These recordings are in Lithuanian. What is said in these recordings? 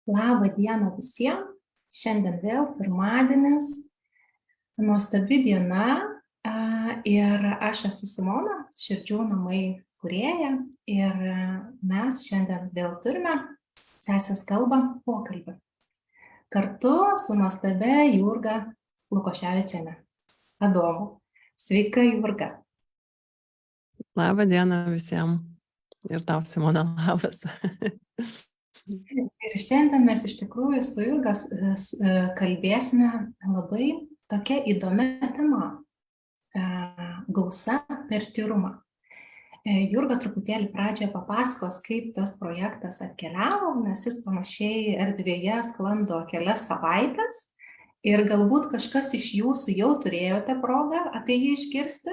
Labą dieną visiems. Šiandien vėl pirmadienis, nuostabi diena ir aš esu Simona, Širdžių namai kūrėja ir mes šiandien vėl turime Sesės kalbą pokalbį. Kartu su nuostabia Jurga Lukoševičiene. Adomu. Sveika, Jurga. Labą dieną visiems. Ir tau, Simona, labas. Ir šiandien mes iš tikrųjų su Jurga kalbėsime labai tokia įdomia tema - gausa per tyrumą. Jurga truputėlį pradžioje papasakos, kaip tas projektas atkeliavo, nes jis panašiai erdvėje sklando kelias savaitės ir galbūt kažkas iš jūsų jau turėjote progą apie jį išgirsti,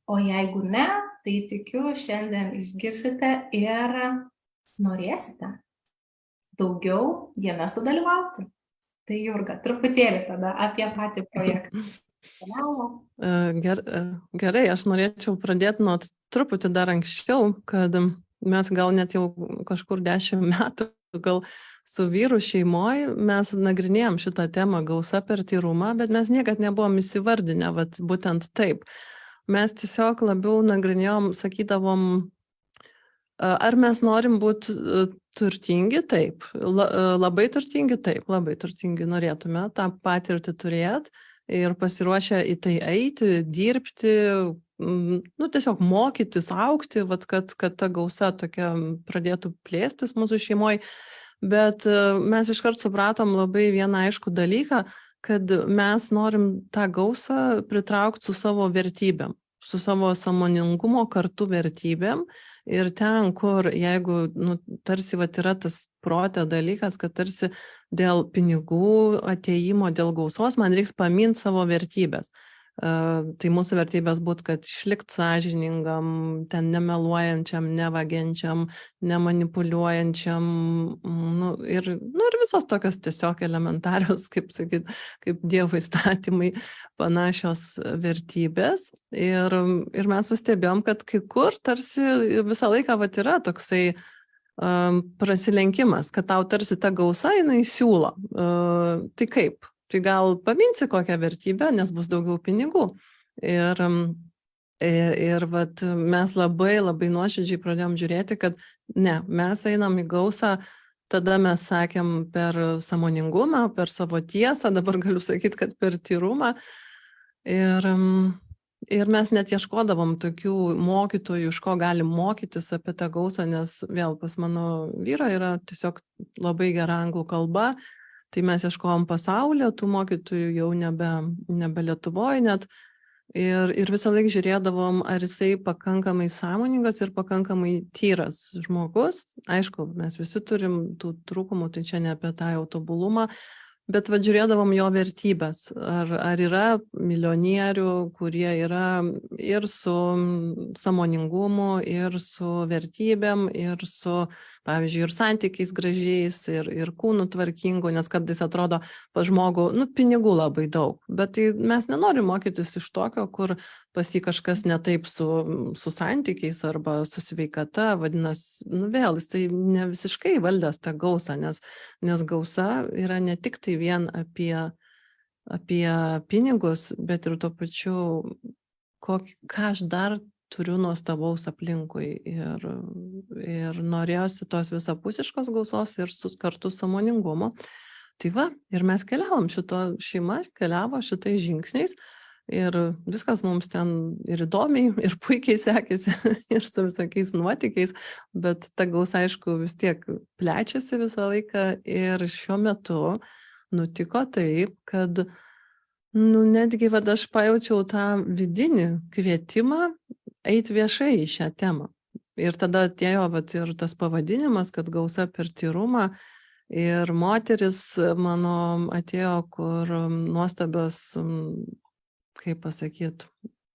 o jeigu ne, tai tikiu šiandien išgirsite ir norėsite daugiau jame sudalyvauti. Tai Jurga, truputėlį tada apie patį projektą. Gerai, aš norėčiau pradėti nuo truputį dar anksčiau, kad mes gal net jau kažkur 10 metų, gal su vyru šeimoje mes nagrinėjom šitą temą gausa per tyrumą, bet mes niekad nebuvom įsivardinę, vat būtent taip. Mes tiesiog labiau nagrinėjom, sakydavom, ar mes norim būti turtingi? Taip. Labai turtingi? Taip. Labai turtingi norėtume tą patirtį turėti ir pasiruošę į tai eiti, dirbti, tiesiog mokytis, augti, vat, kad ta gausa tokia pradėtų plėstis mūsų šeimoje. Bet mes iškart supratom labai vieną aiškų dalyką, kad mes norim tą gausą pritraukti su savo vertybėm, su savo sąmoningumo kartu vertybėm. Ir ten, kur jeigu, tarsi yra tas prote dalykas, kad tarsi dėl pinigų atėjimo, dėl gausos man reiks paminti savo vertybės. Tai mūsų vertybės būtų, kad išlikti sąžiningam, ten nemeluojančiam, nevagiančiam, nemanipuliuojančiam, ir visos tokios tiesiog elementarios, kaip sakyt, kaip Dievo įstatymai, panašios vertybės. Ir mes pastebėjom, kad kai kur tarsi visą laiką yra toksai prasilenkimas, kad tau tarsi ta gausa jinai siūlo. Tai kaip? Tai gal paminsi kokią vertybę, nes bus daugiau pinigų. Ir mes labai nuoširdžiai pradėjom žiūrėti, kad ne, mes einam į gausą, tada mes sakėm per sąmoningumą, per savo tiesą, dabar galiu sakyti, kad per tyrumą. Ir mes net ieškodavom tokių mokytojų, iš ko galim mokytis apie tą gausą, nes vėl pas mano vyrą yra tiesiog labai gera anglų kalba. Tai mes ieškojom pasaulyje, tų mokytojų jau nebe Lietuvoje net. Ir visą laiką žiūrėdavom, ar jisai pakankamai sąmoningas ir pakankamai tyras žmogus. Aišku, mes visi turim tų trūkumų, tai čia ne apie tą jau tobulumą. Bet žiūrėdavom jo vertybės. Ar yra milijonierių, kurie yra ir su sąmoningumu, ir su vertybėm, ir su, pavyzdžiui, ir santykiais gražiais, ir kūnų tvarkingų, nes kartais atrodo pas žmogų, pinigų labai daug. Bet tai mes nenorim mokytis iš tokio, kur pas jį kažkas ne taip su santykiais arba su sveikata, vadinasi, vėl jisai ne visiškai valdęs tą gausą, nes gausa yra ne tik tai vien apie pinigus, bet ir tuo pačiu, ką aš dar turiu nuostabaus aplinkui. Ir norėjosi tos visapusiškos gausos ir kartu sąmoningumo. Tai ir mes keliavom, šeima keliavo šitais žingsniais. Ir viskas mums ten ir įdomiai, ir puikiai sekėsi, ir su visokiais nuotykiais, bet ta gausa, aišku, vis tiek plečiasi visą laiką. Ir šiuo metu nutiko taip, kad netgi aš pajaučiau tą vidinį kvietimą eiti viešai į šią temą. Ir tada atėjo ir tas pavadinimas, kad gausa per tyrumą. Ir moteris mano atėjo, kur nuostabios, kaip pasakyti,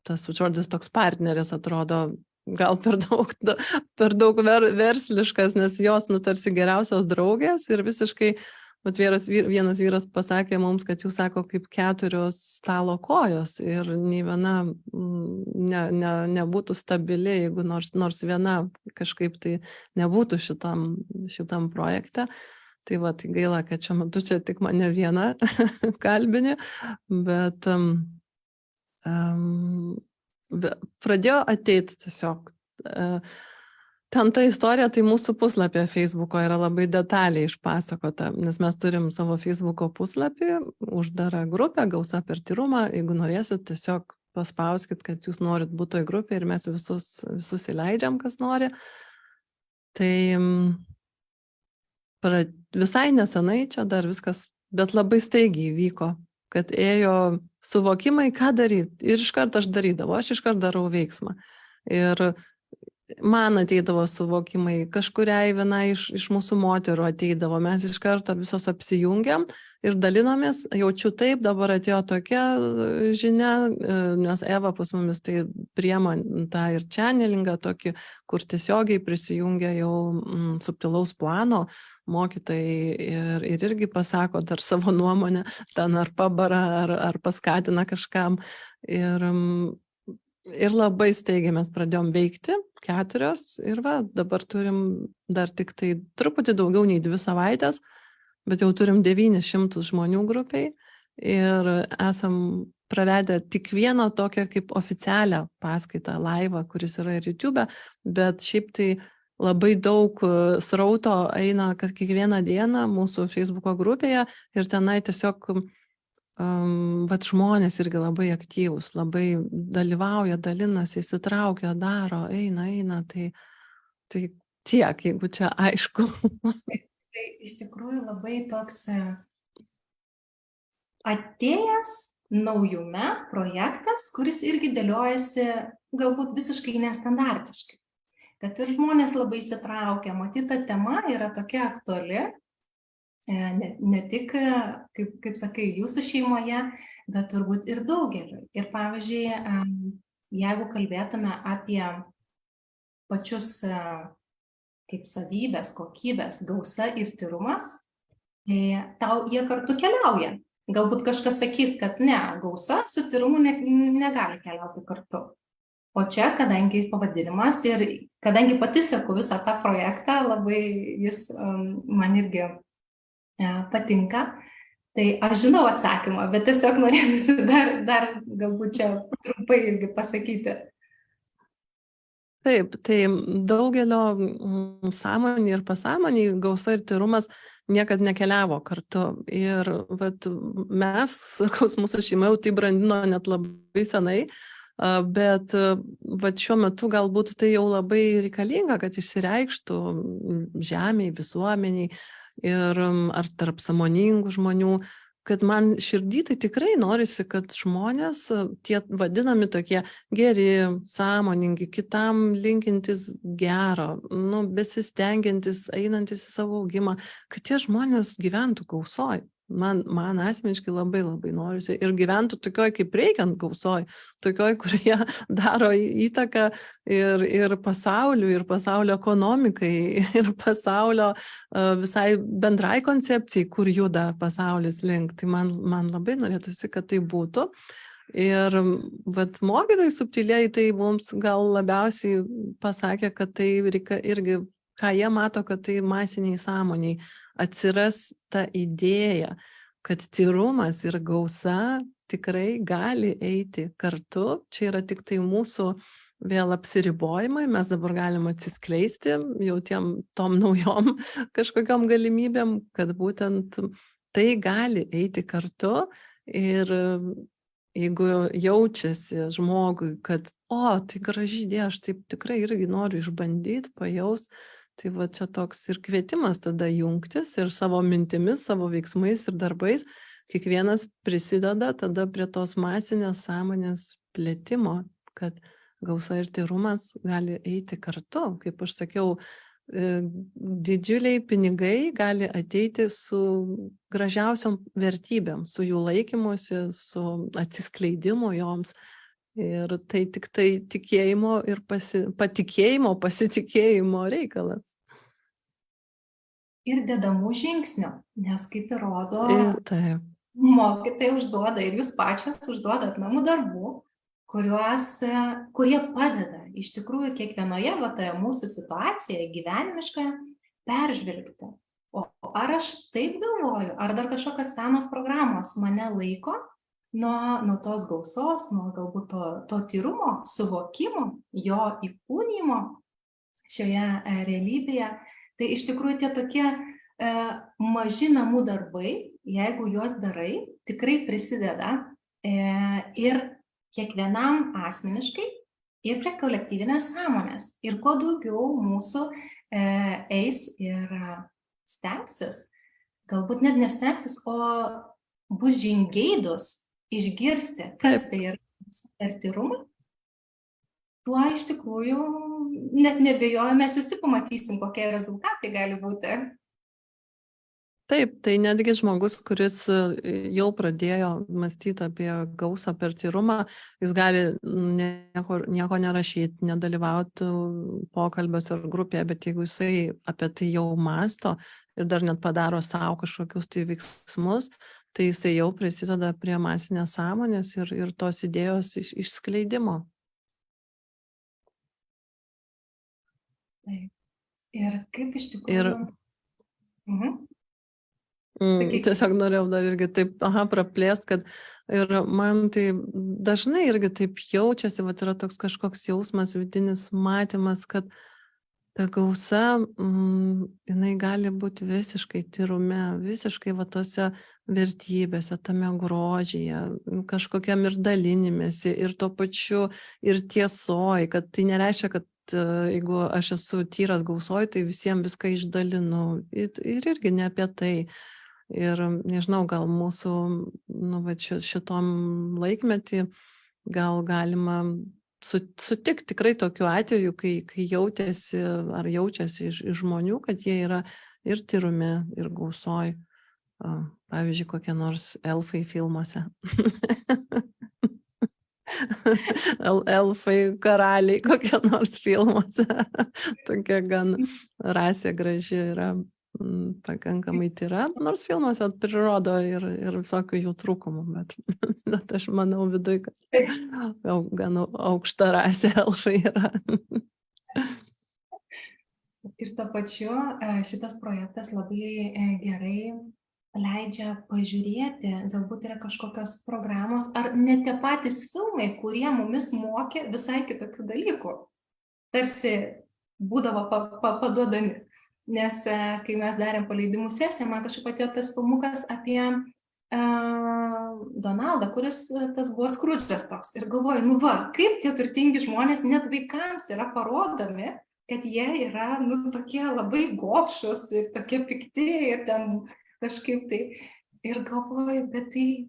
tas žodis toks partneris atrodo gal per daug versliškas, nes jos tarsi geriausios draugės ir visiškai, vienas vyras pasakė mums, kad jūs sako kaip 4 stalo kojos ir nei viena nebūtų stabili, jeigu nors viena kažkaip tai nebūtų šitam projekte. Tai va, tai gaila, kad šiuo metu čia tik mane vieną kalbini, bet pradėjo ateiti tiesiog. Ten ta istorija, tai mūsų puslapyje Facebooko yra labai detaliai išpasakota, nes mes turim savo Facebooko puslapį, uždarą grupę, gausa per tyrumą. Jeigu norėsit, tiesiog paspauskit, kad jūs norit būti toj grupėje ir mes visus įleidžiam, kas nori. Tai visai nesenai čia dar viskas, bet labai staigiai vyko, kad ėjo suvokimai, ką daryti. Ir iškart aš darydavau, aš iškart darau veiksmą. Ir man ateidavo suvokimai, kažkuriai viena iš mūsų moterų ateidavo, mes iš karto visos apsijungiam ir dalinomės, jaučiu taip, dabar atėjo tokia žinia, nes Eva pas mumis tai priema tą ir channelingą tokį, kur tiesiogiai prisijungia jau subtilaus plano mokytojai ir irgi pasako dar savo nuomonę, ten ar pabara, ar paskatina kažkam. Ir labai staigiai mes pradėjom veikti, 4, ir va, dabar turim dar tik tai truputį daugiau nei 2 savaitės, bet jau turim 900 žmonių grupiai ir esam pravedę tik vieną tokią kaip oficialią paskaitą, laivą, kuris yra ir YouTube, bet šiaip tai labai daug srauto eina kiekvieną dieną mūsų Facebooko grupėje ir tenai tiesiog vat žmonės irgi labai aktyvūs, labai dalyvauja, dalinasi, įsitraukia, daro, eina, tai tiek, jeigu čia aišku. Tai iš tikrųjų labai toks atėjęs naujume projektas, kuris irgi dėliojasi galbūt visiškai nestandartiškai. Kad ir žmonės labai įsitraukia, matyt, ta tema yra tokia aktuali, ne tik, kaip sakai, jūsų šeimoje, bet turbūt ir daugeliu. Ir pavyzdžiui, jeigu kalbėtume apie pačius kaip savybės, kokybės, gausa ir tyrumas, jie kartu keliauja. Galbūt kažkas sakys, kad ne, gausa su tyrumu negali keliauti kartu. O čia, kadangi pavadinimas ir kadangi pati seku visą tą projektą, labai jis man irgi patinka, tai aš žinau atsakymą, bet tiesiog norėjusi dar galbūt čia trumpai irgi pasakyti. Taip, tai daugelio sąmonė ir pasąmonė, gausa ir tyrumas niekad nekeliavo kartu. Ir vat, mes, mūsų šeima jau tai brandino net labai senai, bet vat, šiuo metu galbūt tai jau labai reikalinga, kad išsireikštų žemėj, visuomeniai ir ar tarp sąmoningų žmonių, kad man širdį tai tikrai norisi, kad žmonės, tie vadinami tokie geri, sąmoningi, kitam linkintis gero, besistengiantis, einantis į savo augimą, kad tie žmonės gyventų gausoj. Man asmeniškai labai norisi ir gyventų tokioj, kaip reikiant gausoj, tokioj, kur jie daro įtaką ir pasauliui, ir pasaulio ekonomikai, ir pasaulio visai bendrai koncepcijai, kur juda pasaulis link. Tai man labai norėtųsi, kad tai būtų. Ir vat, mokytojai subtiliai tai mums gal labiausiai pasakė, kad tai reikia irgi, ką jie mato, kad tai masiniai sąmoniai atsiras ta idėja, kad tyrumas ir gausa tikrai gali eiti kartu. Čia yra tik tai mūsų vėl apsiribojimai, mes dabar galim atsiskleisti jau tom naujom kažkokiom galimybėm, kad būtent tai gali eiti kartu. Ir jeigu jaučiasi žmogui, kad tai graži idėja, aš taip tikrai irgi noriu išbandyti, pajaust, tai va čia toks ir kvietimas tada jungtis ir savo mintimis, savo veiksmais ir darbais. Kiekvienas prisideda tada prie tos masinės sąmonės plėtimo, kad gausa ir tyrumas gali eiti kartu. Kaip aš sakiau, didžiuliai pinigai gali ateiti su gražiausiom vertybėm, su jų laikymusi, su atsiskleidimu joms. Ir tai tik tai tikėjimo ir patikėjimo, pasitikėjimo reikalas. Ir dedamų žingsnių, nes kaip ir rodo, mokytojai užduoda ir jūs pačios užduodat namų darbų, kurie padeda iš tikrųjų kiekvienoje toje mūsų situacijoje gyvenimiškoje peržvelgti, O ar aš taip galvoju, ar dar kažkokios senos programos mane laiko nuo tos gausos, nuo galbūt to tyrumo, suvokimo, jo įkūnymo šioje realybėje. Tai iš tikrųjų tie tokie maži namų darbai, jeigu juos darai, tikrai prisideda ir kiekvienam asmeniškai, ir prie kolektyvinės sąmonės. Ir kuo daugiau mūsų eis ir stengsis, galbūt net nestengsis, o bus žingeidus išgirsti, kas tai yra per tyrumą, tuo iš tikrųjų net nebejoju, mes visi pamatysim, kokie rezultatai gali būti. Taip, tai netgi žmogus, kuris jau pradėjo mąstyti apie gausą per tyrumą, jis gali nieko nerašyti, nedalyvauti pokalbiuose ar grupėje, bet jeigu jisai apie tai jau mąsto ir dar net padaro savo kažkokius tai veiksmus, tai jisai jau prisideda prie masinės sąmonės ir tos idėjos išskleidimo. Taip. Ir kaip iš tikrųjų... Tiesiog norėjau dar irgi taip, praplėst, kad ir man tai dažnai irgi taip jaučiasi, vat yra toks kažkoks jausmas, vidinis matymas, kad ta gausa, jinai gali būti visiškai tyrume, visiškai va tose vertybėse, tame grožyje, kažkokiam ir dalinimėsi, ir tuo pačiu, ir tiesoj, kad tai nereiškia, kad jeigu aš esu tyras gausoj, tai visiems viską išdalinu. Ir irgi ne apie tai. Ir nežinau, gal mūsų šitom laikmetį gal galima sutikti tikrai tokiu atveju, kai jautėsi ar jaučiasi iš žmonių, kad jie yra ir tyrume, ir gausoj. Pavyzdžiui, kokie nors elfai filmuose. Elfai karaliai kokie nors filmuose. Tokia gan rasė graži yra. Pakankamai tyra, nors filmuose prirodo ir visokių jų trūkumų, bet aš manau viduj, kad gan aukšta rasė elfai yra. Ir tuo pačiu šitas projektas labai gerai leidžia pažiūrėti, galbūt yra kažkokios programos, ar net tie patys filmai, kurie mumis mokė visai kitokių dalykų, tarsi būdavo paduodami. Nes kai mes darėm paleidimų sesiją, man kažkaip atėjo tas filmukas apie Donaldą, kuris tas buvo Skrudžas toks. Ir galvoju, kaip tie turtingi žmonės net vaikams yra parodomi, kad jie yra tokie labai gobšus ir tokie pikti ir ten kažkaip tai. Ir galvoju, bet tai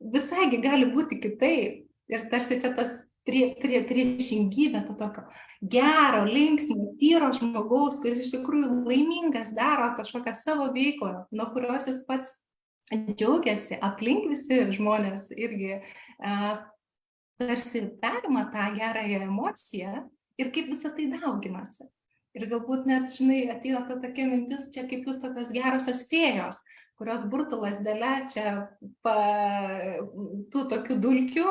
visaigi gali būti kitaip. Ir tarsi čia tas priešingybė to tokio gero, linksmo, tyro žmogaus, kuris iš tikrųjų laimingas daro kažkokią savo veiklą, nuo kurios jis pats džiaugiasi, aplink visi žmonės irgi tarsi perima tą gerąją emociją ir kaip visą tai dauginasi. Ir galbūt net, ateina ta tokia mintis, čia kaip jūs tokios gerosios fėjos, kurios burtų lasdelę čia tų tokių dulkių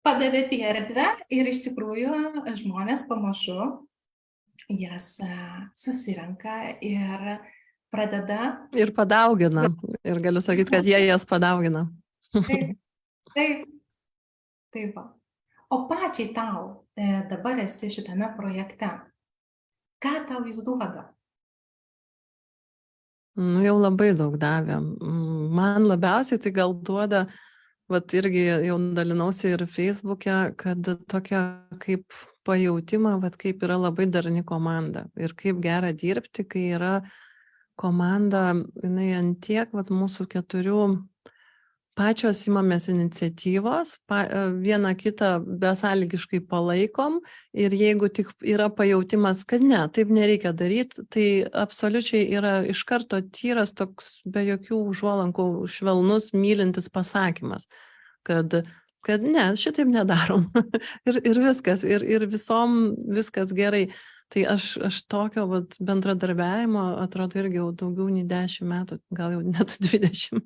padavėte į erdvę ir iš tikrųjų žmonės pamažu jas susirenka ir pradeda... Ir padaugina. Ir galiu sakyti, kad jie jas padaugina. Taip va. O pačiai tau dabar esi šitame projekte. Ką tau jis duoda? Jau labai daug davė. Man labiausiai tai gal duoda, irgi jau dalinausi ir Facebook'e, kad tokia kaip pajautimą, kaip yra labai darni komanda ir kaip gera dirbti, kai yra komanda, jinai ant tiek mūsų 4 pačios imamės iniciatyvos, vieną kitą besąlygiškai palaikom ir jeigu tik yra pajautimas, kad ne, taip nereikia daryti, tai absoliučiai yra iš karto tyras toks be jokių užuolankų švelnus, mylintis pasakymas, kad ne, šitaip nedarom ir viskas, ir visom viskas gerai. Tai aš tokio vat bendradarbiavimo, atrodo, irgi jau daugiau nei 10 metų, gal jau net 20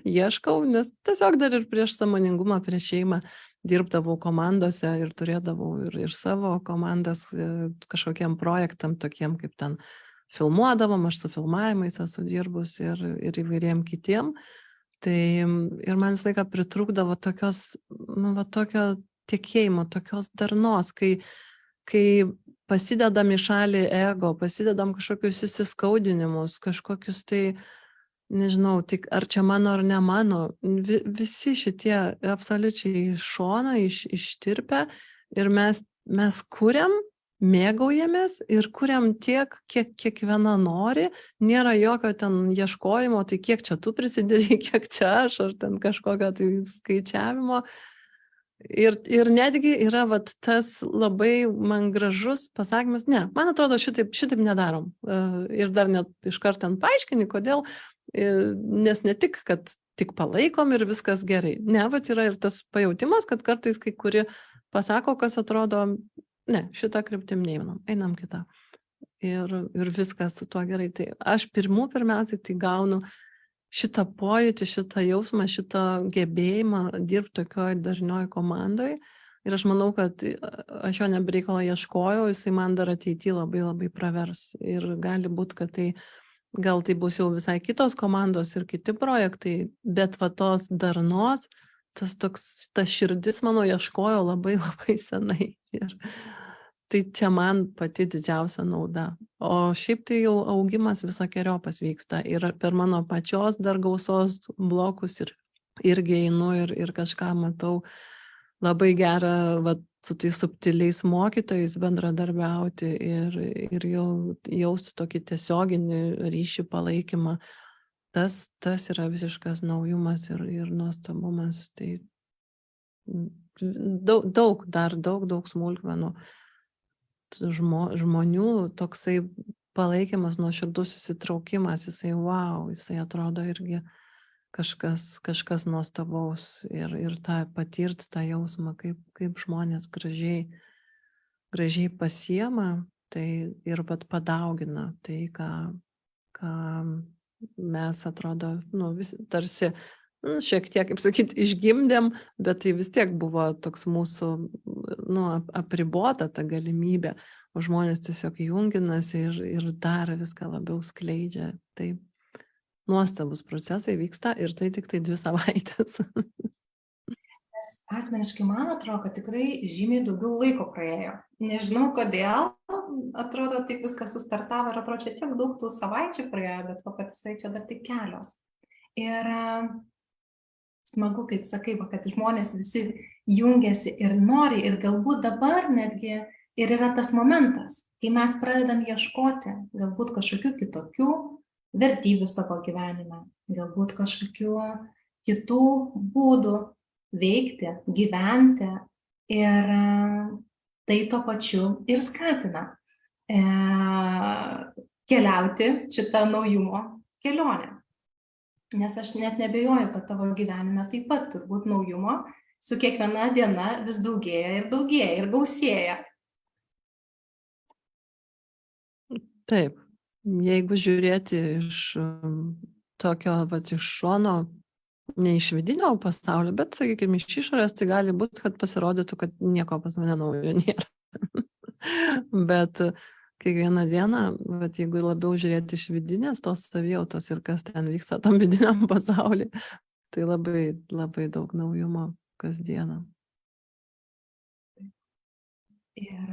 ieškau, nes tiesiog dar ir prieš sąmoningumą, prieš šeimą dirbdavau komandose ir turėdavau ir savo komandas kažkokiem projektam, tokiem kaip ten filmuodavom, aš su filmavimais esu dirbus ir įvairiem kitiem. Tai ir man visą laiką pritrūkdavo tokios, nu, va, tokio tikėjimo, tokios darnos, kai pasidedam į šalį ego, pasidedam kažkokius įsiskaudinimus, kažkokius tai, nežinau, tik ar čia mano ar ne mano, visi šitie absoliučiai iš šono, ištirpę ir mes kuriam, mėgaujamės ir kuriam tiek, kiek kiekviena nori, nėra jokio ten ieškojimo, tai kiek čia tu prisidedi, kiek čia aš, ar ten kažkokio tai skaičiavimo. Ir netgi yra vat, tas labai man gražus pasakymas, ne, man atrodo, šitaip nedarom. Ir dar net iškart ten paaiškini, kodėl, nes ne tik, kad tik palaikom ir viskas gerai. Ne, vat yra ir tas pajautimas, kad kartais kai kuri pasako, kas atrodo, ne, šitą kryptim einam kitą. Ir viskas su tuo gerai. Tai aš pirmiausiai tai gaunu šitą pojūtį, šitą jausmą, šitą gebėjimą dirbti tokioj darnioj komandoj. Ir aš manau, kad aš jo nebereikalo ieškojau, jisai man dar ateityje labai labai pravers. Ir gali būti, kad gal tai bus jau visai kitos komandos ir kiti projektai, bet va tos darnos, ta širdis mano ieškojo labai labai senai. Ir tai čia man pati didžiausia nauda. O šiaip tai jau augimas visokiojopas vyksta ir per mano pačios dar gausos blokus irgi einu ir kažką matau. Labai gera vat, su tais subtiliais mokytojais bendradarbiauti ir jau jausti tokį tiesioginį ryšį palaikymą. Tas yra visiškas naujumas ir nuostabumas. Tai daug smulkmenų. Žmonių toksai palaikymas, nuoširdus įsitraukimas, jisai jisai atrodo irgi kažkas nuostabaus ir tą patirti tą jausmą, kaip žmonės gražiai pasiema, tai ir padaugina tai, ką mes atrodo, tarsi šiek tiek, kaip sakyt, išgimdėm, bet tai vis tiek buvo toks mūsų, apribota ta galimybė, o žmonės tiesiog junginasi ir dar viską labiau skleidžia. Tai nuostabus procesai vyksta ir tai tik tai 2 savaitės. Asmeniškai man atrodo, kad tikrai žymiai daugiau laiko praėjo. Nežinau kodėl, atrodo, taip viskas sustartavo ir atrodo, čia tiek daug tų savaičių praėjo, bet patisai čia dar tik kelios. Ir smagu, kaip sakai, kad žmonės visi jungiasi ir nori, ir galbūt dabar netgi ir yra tas momentas, kai mes pradedam ieškoti galbūt kažkokių kitokių vertybių savo gyvenime, galbūt kažkokių kitų būdų veikti, gyventi ir tai tuo pačiu ir skatina keliauti šitą naujumo kelionę. Nes aš net nebejoju, kad tavo gyvenime taip pat turbūt naujumo su kiekviena diena vis daugėja ir gausėja. Taip, jeigu žiūrėti iš tokio iš šono, ne iš vidinio pasaulio, bet, sakykime, iš išorės, tai gali būti, kad pasirodytų, kad nieko pas mane naujo nėra. Bet kiekvieną dieną, bet jeigu labiau žiūrėti iš vidinės tos savijautos ir kas ten vyksta tam vidiniam pasaulyje, tai labai, labai daug naujumo kasdieną. Ir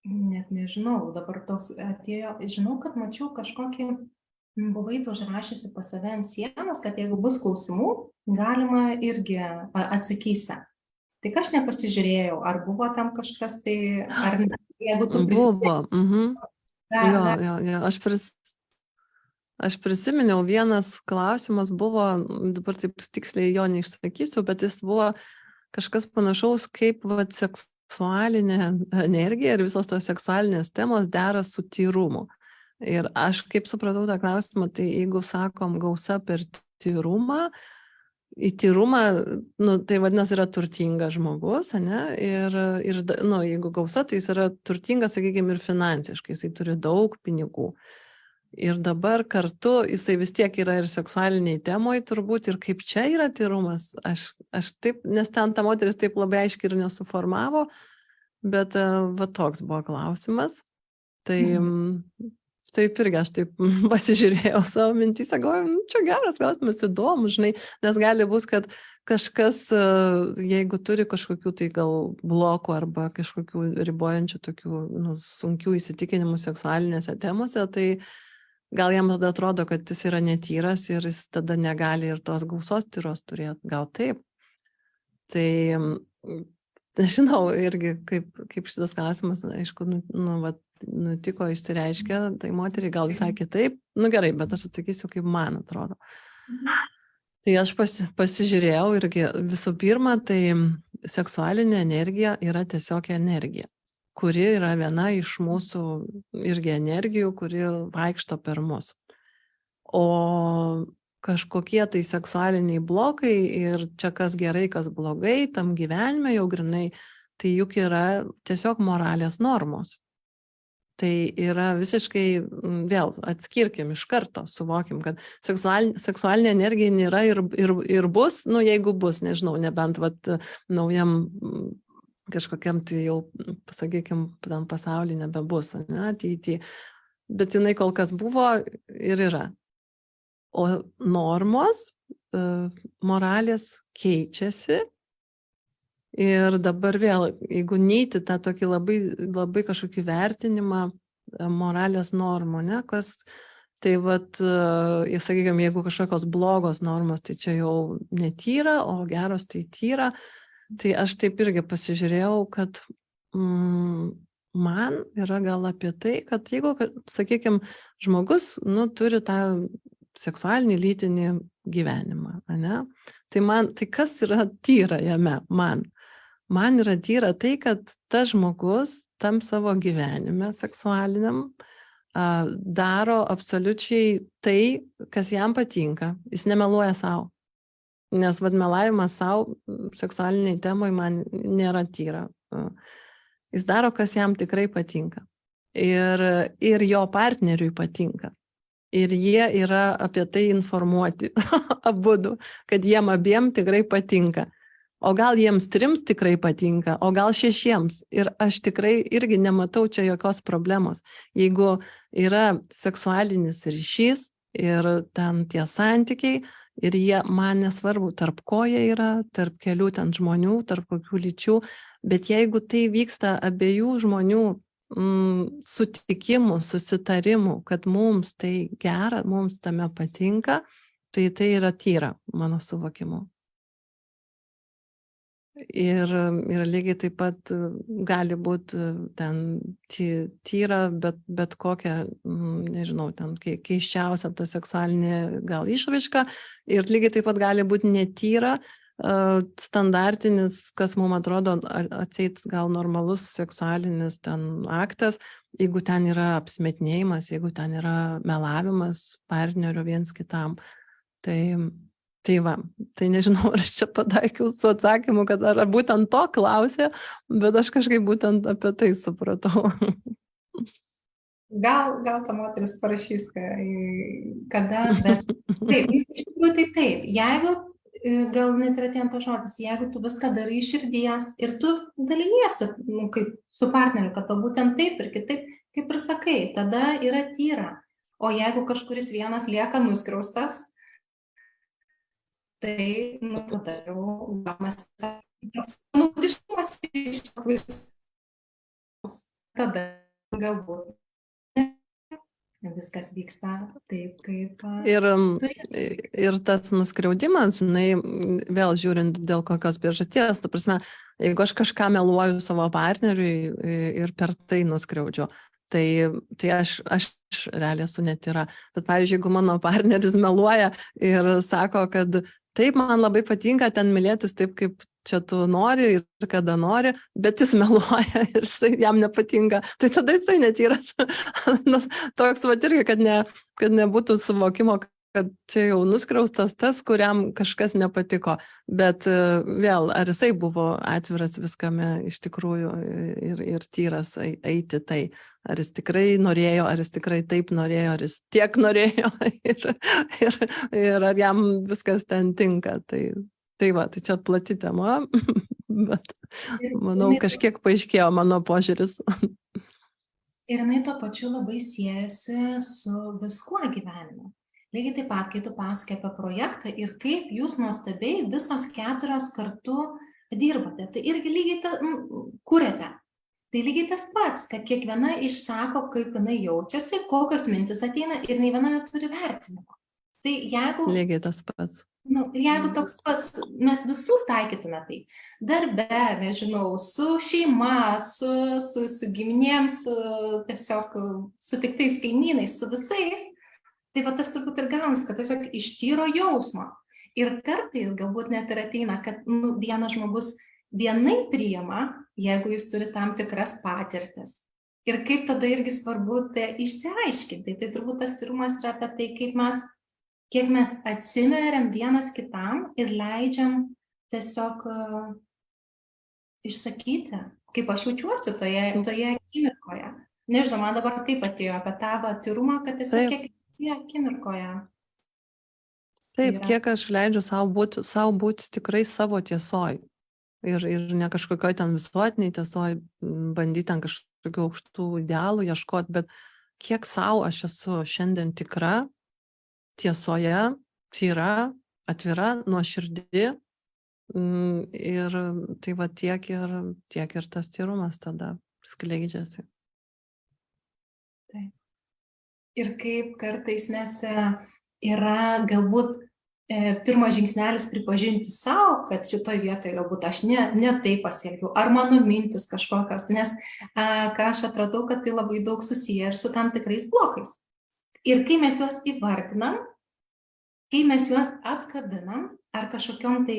net nežinau, dabar toks atėjo, žinau, kad mačiau kažkokį, buvai tu užrašysi pas save ant sienos, kad jeigu bus klausimų, galima irgi atsakysi. Tik aš nepasižiūrėjau, ar buvo tam kažkas tai, ar ne. Jeigu tu prisimeni. Jo. Aš prisiminiau, vienas klausimas buvo, dabar taip tiksliai jo neišsakysiu, bet jis buvo kažkas panašaus, kaip seksualinė energija ir visos tos seksualinės temos dera su tyrumu. Ir aš kaip supratau tą klausimą, tai jeigu sakom gausa per tyrumą, į tyrumą, nu, tai vadinasi, yra turtingas žmogus, ane? Ir nu, jeigu gausa, tai jis yra turtingas, sakykime, ir finansiškai, jisai turi daug pinigų. Ir dabar kartu jisai vis tiek yra ir seksualiniai temoj turbūt, ir kaip čia yra tyrumas, aš taip, nes ten ta moteris taip labai aiškiai ir nesuformavo, bet va toks buvo klausimas. Tai taip irgi aš taip pasižiūrėjau savo mintyse, galvoju, nu, čia geras klausimas, įdomu, žinai, nes gali būt, kad kažkas, jeigu turi kažkokių tai gal blokų arba kažkokių ribojančių tokių nu, sunkių įsitikinimų seksualinėse temose, tai gal jam tada atrodo, kad jis yra netyras ir jis tada negali ir tos gausos tyros turėti, gal taip. Tai nežinau irgi, kaip šitas klausimas, aišku, nutiko, išsireiškė, tai moteriai gal visai kitaip, nu gerai, bet aš atsakysiu, kaip man atrodo. Tai aš pasižiūrėjau irgi visų pirma, tai seksualinė energija yra tiesiog energija, kuri yra viena iš mūsų irgi energijų, kuri vaikšto per mus. O kažkokie tai seksualiniai blokai ir čia kas gerai, kas blogai, tam gyvenime jau grinai, tai juk yra tiesiog moralės normos. Tai yra visiškai, vėl atskirkim iš karto, suvokim, kad seksualinė energija nėra ir bus, nu jeigu bus, nežinau, nebent vat naujam kažkokiam tai jau, pasakykim, tam pasauly nebebus, ne, ateity. Bet jinai kol kas buvo ir yra. O normos, moralės keičiasi ir dabar vėl, jeigu neiti tą tokį labai, labai kažkokį vertinimą moralės normų, ne, kas, tai vat, sakykime, jeigu kažkokios blogos normos, tai čia jau netyra, o geros tai tyra. Tai aš taip irgi pasižiūrėjau, kad man yra gal apie tai, kad jeigu, sakykime, žmogus, nu, turi tą seksualinį lytinį gyvenimą, ne? Tai kas yra tyra jame man? Man yra tyra tai, kad tas žmogus tam savo gyvenime seksualiniam daro absoliučiai tai, kas jam patinka. Jis nemeluoja savo. Nes melavimas savo seksualiniai temai man nėra tyra. Jis daro, kas jam tikrai patinka. Ir jo partneriui patinka. Ir jie yra apie tai informuoti abudu, kad jiem abiem tikrai patinka. O gal jiems 3 tikrai patinka, o gal 6. Ir aš tikrai irgi nematau čia jokios problemos. Jeigu yra seksualinis ryšys ir ten tie santykiai, ir jie man nesvarbu, tarp ko jie yra, tarp kelių ten žmonių, tarp kokių lyčių, bet jeigu tai vyksta abiejų žmonių sutikimų, susitarimų, kad mums tai gera, mums tame patinka, tai tai yra tyra, mano suvokimu. Ir lygiai taip pat gali būti ten tyra, bet kokia, nežinau, ten keiščiausia ta seksualinė gal išraiška, ir lygiai taip pat gali būti netyra, standartinis, kas mums atrodo atseit gal normalus seksualinis ten aktas, jeigu ten yra apsimetinėjimas, jeigu ten yra melavimas partnerio viens kitam. Tai va, tai nežinau, ar aš čia pataikiau su atsakymu, kad ar būtent to klausė, bet aš kažkaip būtent apie tai supratau. Gal ta moteris parašys, kada, bet taip, iš tikrųjų tai taip. Jeigu, gal net yra ten to žodis, jeigu tu viską darai iš širdies ir tu daliniesi kaip su partneriu, kad būtent taip ir kitaip, kaip ir sakai, tada yra tyra. O jeigu kažkuris vienas lieka nuskriaustas, tai, tada jau gamas toks nudiškumas iš tada galbūt viskas vyksta taip, kaip ir tas nuskriaudimas, žinai, vėl žiūrint dėl kokios priežasties, ta prasme, jeigu aš kažką meluoju savo partneriui ir per tai nuskriaudžiu, tai aš realiai esu netyra. Bet, pavyzdžiui, jeigu mano partneris meluoja ir sako, kad taip, man labai patinka ten mylėtis taip, kaip čia tu nori ir kada nori, bet jis meluoja ir jam nepatinka, tai tada jisai netyras. Toks vat irgi, kad nebūtų suvokimo, kad čia jau nuskriaustas tas, kuriam kažkas nepatiko. Bet vėl, ar jisai buvo atviras viskame iš tikrųjų ir tyras eiti tai. Ar jis tikrai norėjo, ar jis tikrai taip norėjo, ar jis tiek norėjo ir ar jam viskas ten tinka. Tai va, tai čia plati tema, bet manau, kažkiek paaiškėjo mano požiūris. Ir jinai tuo pačiu labai siejasi su viskuo gyvenime. Lygiai taip pat, kai tu pasakai apie projektą ir kaip jūs nuostabiai visos 4 kartu dirbate, tai irgi lygiai kuriate. Tai lygiai tas pats, kad kiekviena išsako, kaip jinai jaučiasi, kokios mintis ateina ir nei viena neturi vertinimo. Tai jeigu... Lygiai tas pats. Jeigu toks pats, mes visur taikytume tai. Darbe, nežinau, su šeima, su giminėm, tiesiog sutiktais kaimynais, su visais, tai va tas turbūt ir gaunasi, kad tiesiog ištyro jausmo. Ir kartais galbūt net ir ateina, kad vienas žmogus vienai priima, jeigu jis turi tam tikras patirtis. Ir kaip tada irgi svarbu tai išsiaiškinti. Tai turbūt tas tyrumas yra apie tai, kiek mes atsiveriam vienas kitam ir leidžiam tiesiog išsakyti, kaip aš jaučiuosi toje akimirkoje. Nežinau, man dabar taip atėjo apie tą tyrumą, kad tiesiog kiekvienoje akimirkoje. Taip, kiek aš leidžiu savo būti tikrai savo tiesoj. Ir ne kažkokioj ten visuotiniai tiesoj, bandyti ten kažkokių aukštų idealų ieškoti, bet kiek savo aš esu šiandien tikra, tiesoje, tyra, atvira, nuoširdi. Ir tai va tiek ir tas tyrumas tada skleidžiasi. Taip. Ir kaip kartais net yra galbūt pirmas žingsnelis pripažinti savo, kad šitoj vietoje galbūt aš ne taip pasielgiau, ar mano mintis kažkokios, nes ką aš atradau, kad tai labai daug susiję ir su tam tikrais blokais. Ir kai mes juos įvardinam, kai mes juos apkabinam, ar kažkokiom tai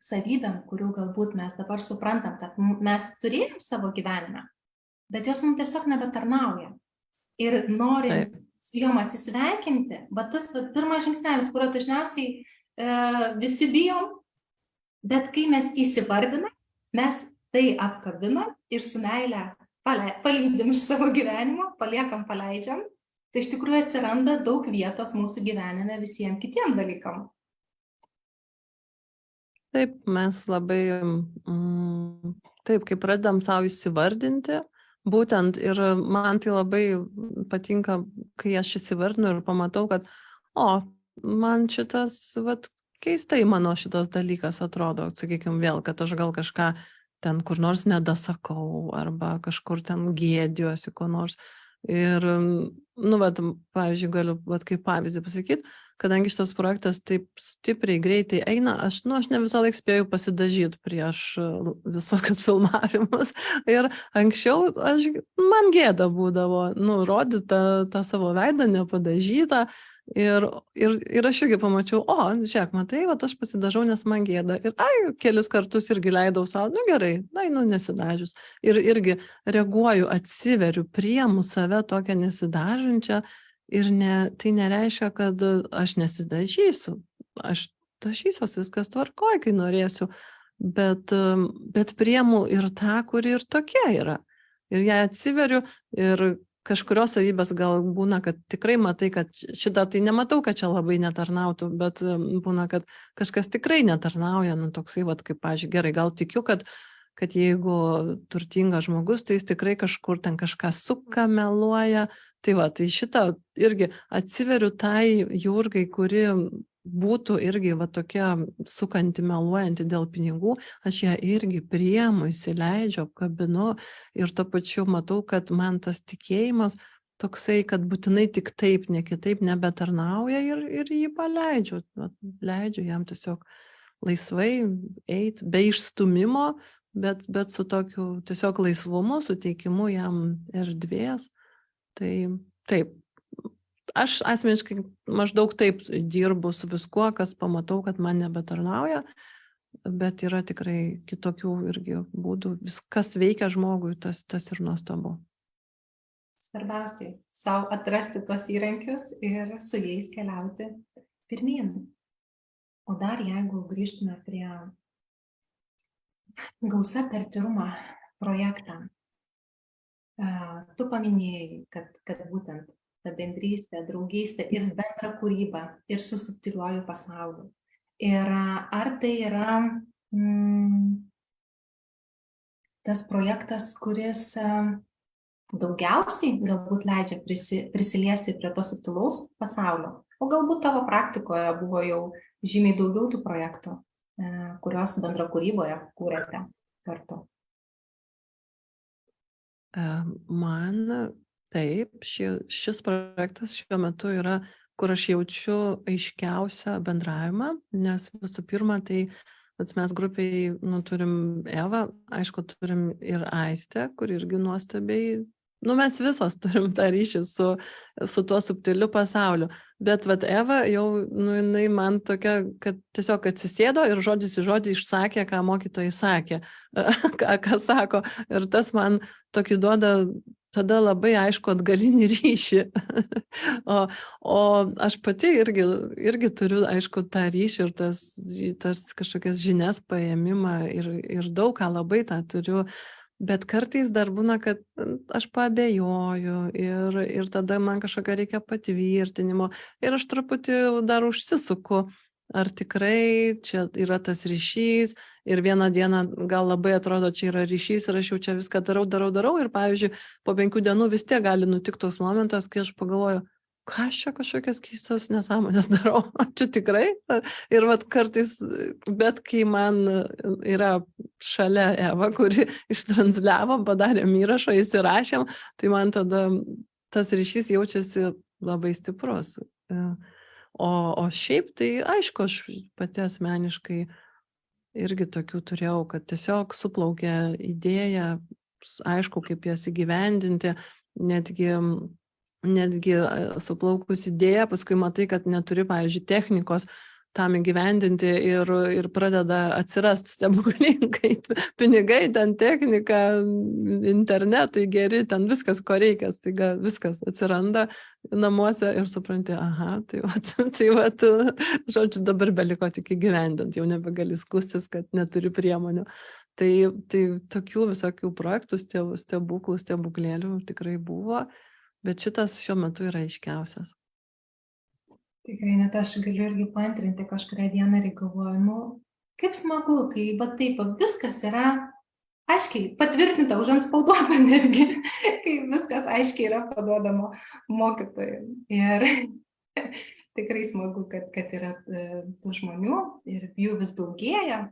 savybėm, kurių galbūt mes dabar suprantam, kad mes turėjom savo gyvenime, bet jos mums tiesiog nebetarnauja. Ir norint su jom atsisveikinti, bet tas pirmas žingsnelis, kurio dažniausiai visi bijom, bet kai mes įsivardinam, mes tai apkabinam ir su meile palydim iš savo gyvenimo, paleidžiam, tai iš tikrųjų atsiranda daug vietos mūsų gyvenime visiems kitiem dalykam. Taip, mes labai, kai pradedam savo įsivardinti, būtent ir man tai labai patinka, kai aš įsivardinu ir pamatau, kad, man šitas, keistai mano šitas dalykas atrodo, sakykime vėl, kad aš gal kažką ten kur nors nedasakau, arba kažkur ten gėdiuosi, ko nors. Ir, pavyzdžiui, galiu, kaip pavyzdį pasakyti, kadangi šitas projektas taip stipriai greitai eina, aš ne visą laiką spėjau pasidažyti prieš visokius filmavimus. Ir anksčiau man gėda būdavo, rodyti tą savo veidą nepadažytą. Ir aš irgi pamačiau, žiūrėk, matai, aš pasidažau, nes man gėda. Ir kelis kartus irgi leidau savo, gerai, nesidažius. Ir irgi reaguoju, atsiveriu, priimu save tokią nesidažančią. Ir tai nereiškia, kad aš nesidažysiu. Aš dažysiuos, viskas tvarkoj, kai norėsiu. Bet priimu ir tą, kuri ir tokia yra. Ir ją atsiveriu ir kažkurios savybės gal būna, kad tikrai matai, kad šitą tai nematau, kad čia labai netarnautų, bet būna, kad kažkas tikrai netarnauja, toksai, kaip, pavyzdžiui, gerai, gal tikiu, kad jeigu turtingas žmogus, tai jis tikrai kažkur ten kažką suka, meluoja. Tai šitą irgi atsiveriu tai Jurgai, kuri būtų irgi tokia sukanti, meluojanti dėl pinigų, aš ją irgi priimu, įsileidžiu, apkabinu ir tuo pačiu matau, kad man tas tikėjimas toksai, kad būtinai tik taip, ne kitaip nebetarnauja ir jį paleidžiu. Leidžiu jam tiesiog laisvai eiti, be išstumimo, bet su tokiu tiesiog laisvumu, suteikimu jam erdvės. Tai taip. Aš asmeniškai maždaug taip dirbu su viskuo, kas pamatau, kad man nebetarnauja, bet yra tikrai kitokių irgi būdų. Viskas veikia žmogui, tas ir nuostabu. svarbiausiai sau atrasti tuos įrankius ir su jais keliauti pirmyn. O dar jeigu grįžtume prie gausa per tyrumą projektą, tu paminėjai, kad būtent ta bendrystė, draugystė ir bendra kūryba ir su subtiliuoju pasauliu. Ir ar tai yra tas projektas, kuris daugiausiai galbūt leidžia prisiliesti prie to subtilaus pasaulio, o galbūt tavo praktikoje buvo jau žymiai daugiau tų projektų, kurios bendra kūryboje kūrėte kartu? Man taip, šis projektas šiuo metu yra, kur aš jaučiu aiškiausią bendravimą, nes visų pirma, tai mes grupiai turim Evą, aišku, turim ir Aistę, kur irgi nuostabiai, mes visos turim tą ryšį su tuo subtiliu pasauliu, bet Eva jau, jinai man tokia, kad tiesiog atsisėdo ir žodis į žodį išsakė, ką mokytojai sakė, ką sako, ir tas man tokį duoda tada labai aišku atgalinį ryšį. o aš pati irgi turiu, aišku, tą ryšį ir tas kažkokias žinias paėmimą ir daug ką labai tą turiu, bet kartais dar būna, kad aš pabejoju ir tada man kažkokio reikia patvirtinimo ir aš truputį dar užsisuku. Ar tikrai čia yra tas ryšys ir vieną dieną gal labai atrodo, čia yra ryšys ir aš jau čia viską darau ir pavyzdžiui, po 5 dienų vis tiek gali nutikti toks momentas, kai aš pagalvoju, ką aš čia kažkokias keistas nesąmonės darau, čia tikrai? Ir kartais, bet kai man yra šalia Eva, kuri ištransliavo, padarėm įrašą, įsirašėm, tai man tada tas ryšys jaučiasi labai stiprus. O šiaip tai aišku, aš pati asmeniškai irgi tokių turėjau, kad tiesiog suplaukė idėja, aišku, kaip jas įgyvendinti, netgi suplaukus idėją, paskui matai, kad neturi, pavyzdžiui, technikos tam įgyvendinti ir pradeda atsirasti stebuklingai pinigai, ten technika, internetai geri, ten viskas, ko reikia, staiga viskas atsiranda namuose ir supranti, aha, tai žodžiu, dabar beliko tik įgyvendinti, jau nebegali skustis, kad neturi priemonių. Tai tokių visokių projektų, stebuklų, stebuklėlių tikrai buvo, bet šitas šiuo metu yra aiškiausias. Tikrai, net aš galiu irgi paantrinti kažkurią dieną ir galvoju, kaip smagu, kai taip viskas yra aiškiai patvirtinta, užantspauduota netgi, kai viskas aiškiai yra paduodama mokytojui. Ir tikrai smagu, kad yra tų žmonių ir jų vis daugėja,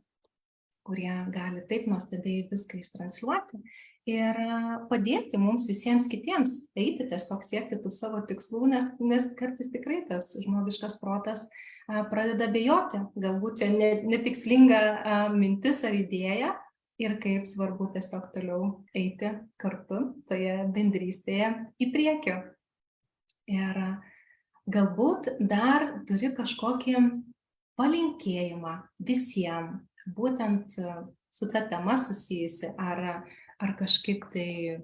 kurie gali taip nuostabiai viską ištransliuoti ir padėti mums visiems kitiems eiti, tiesiog siekti tų savo tikslų, nes kartais tikrai tas žmogiškas protas pradeda abejoti, galbūt čia netikslinga mintis ar idėja ir kaip svarbu tiesiog toliau eiti kartu toje bendrystėje į priekį. Ir galbūt dar turi kažkokį palinkėjimą visiems, būtent su ta tema susijusi, ar kažkaip tai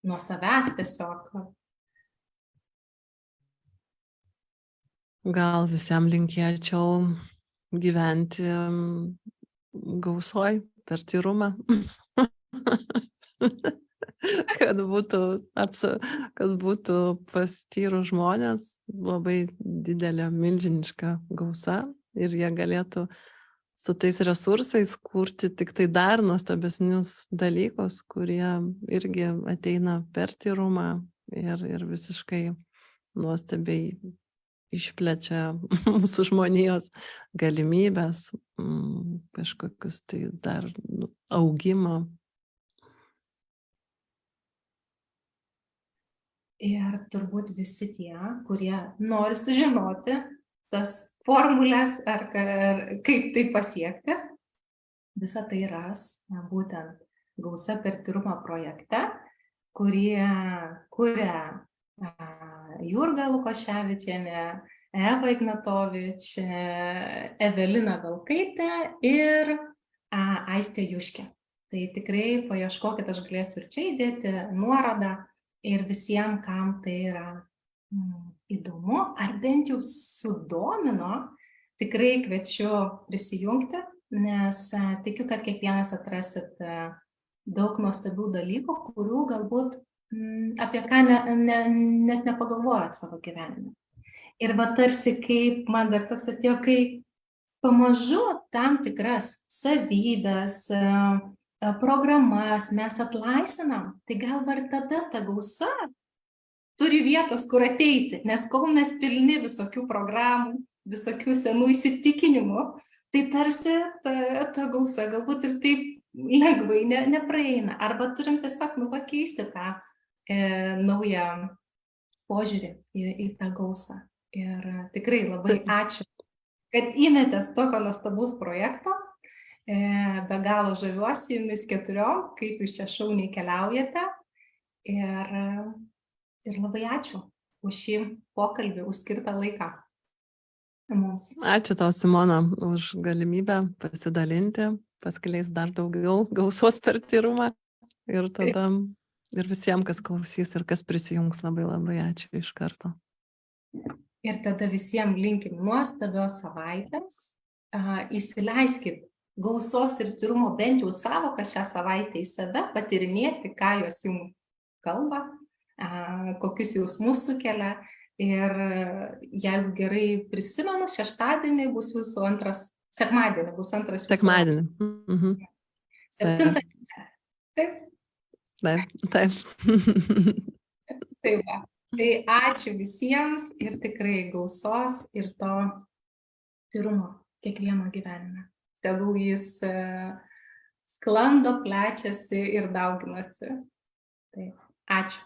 nuo savęs tiesiog. Gal visiems linkėčiau gyventi gausoj per tyrumą, kad būtų pas tyrus žmonės labai didelė, milžiniška gausa ir jie galėtų su tais resursais kurti tik tai dar nuostabesnius dalykus, kurie irgi ateina per tyrumą ir visiškai nuostabiai išplečia mūsų žmonijos galimybės, kažkokius tai dar augimą. Ir turbūt visi tie, kurie nori sužinoti tas formulės ar kaip tai pasiekti, visą tai ras būtent Gausa per tyrumą projekte, kurie kuria Jurga Lukoševičienė, Eva Ignatovič, Evelina Velkaitė ir Aistė Juškė. Tai tikrai paieškokit, aš galėsiu ir čia įdėti nuorodą ir visiems, kam tai yra įdomu, ar bent jau sudomino, tikrai kviečiu prisijungti, nes tikiu, kad kiekvienas atrasit daug nuostabių dalykų, kurių galbūt apie ką net nepagalvojot savo gyvenime. Ir va tarsi kaip man dar toks atėjo, kai pamažu tam tikras savybės, programas mes atlaisvinam, tai gal var tada ta gausa turi vietos, kur ateiti, nes kol mes pilni visokių programų, visokių senų įsitikinimų, tai tarsi ta gausa galbūt ir taip lengvai nepraeina. Arba turim tiesiog pakeisti tą naują požiūrį į tą gausą. Ir tikrai labai ačiū, kad įmetės tokio nuostabaus projekto. Be galo žaviuosi jumis 4, kaip jūs čia šauniai keliaujate. Ir labai ačiū už šį pokalbį, už skirtą laiką mums. Ačiū tau, Simona, už galimybę pasidalinti, paskleis dar daugiau gausos per tyrumą. Ir tada ir visiems, kas klausys ir kas prisijungs, labai labai ačiū iš karto. Ir tada visiems linkim nuostabios savaitės. Įsileiskit gausos ir tyrumo bent jau savoką šią savaitę į save, patyrinėti, ką jos jums kalba, kokius jausmus sukelia. Ir jeigu gerai prisimenu, sekmadienį bus jūsų antras. Sekmadienį. 7. Taip? Taip. Tai va. Tai ačiū visiems ir tikrai gausos ir to tyrumo kiekvieno gyvenime. Tegul jis sklando, plečiasi ir dauginasi. Tai ačiū.